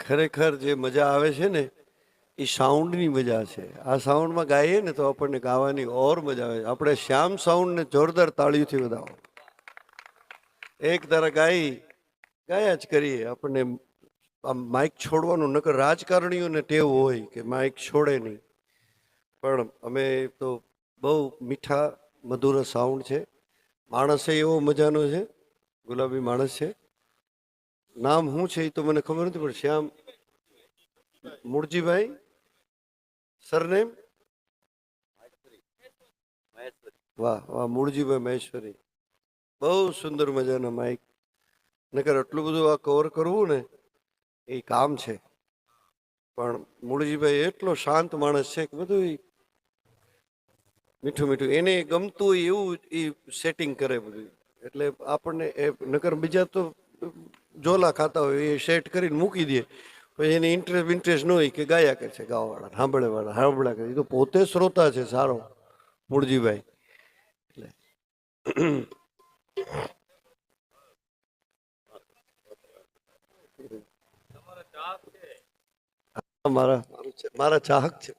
ખરેખર જે મજા આવે છે ને એ સાઉન્ડની મજા છે. આ સાઉન્ડમાં ગાઈએ ને તો આપણને ગાવાની ઓર મજા આવે. આપણે શ્યામ સાઉન્ડને જોરદાર તાળીઓથી વધાવો. એક ધારા ગાયા જ કરીએ. આપણને આમ માઇક છોડવાનું, નકર રાજકારણીઓને ટેવ હોય કે માઇક છોડે નહીં, પણ અમે તો બહુ મીઠા મધુર સાઉન્ડ છે. માણસે એવો મજાનો છે, ગુલાબી માણસ છે. નામ શું છે એ તો મને ખબર નથી, પણ શ્યામ મૂળજીભાઈ સરનેમ, વાહ વાહ, મૂળજીભાઈ મહેશ્વરી. બહુ સુંદર મજાના માઇક. નકર આટલું બધું આ કવર કરવું ને એ કામ છે. પણ મૂળજીભાઈ એટલો શાંત માણસ છે કે બધું મીઠું મીઠું એને ગમતું હોય એવું એ સેટિંગ કરે બધું. એટલે આપણને એ નકર બીજા તો જોલા ખાતા હોય એ સેટ કરીને મૂકી દે, પછી એને ઇન્ટરેસ્ટ ન હોય કે ગાયા કે છે, ગાવાવાળા સાંભળ્યા કરે. એ તો પોતે શ્રોતા છે સારો મૂળજીભાઈ. એટલે મારા ચાહક છે.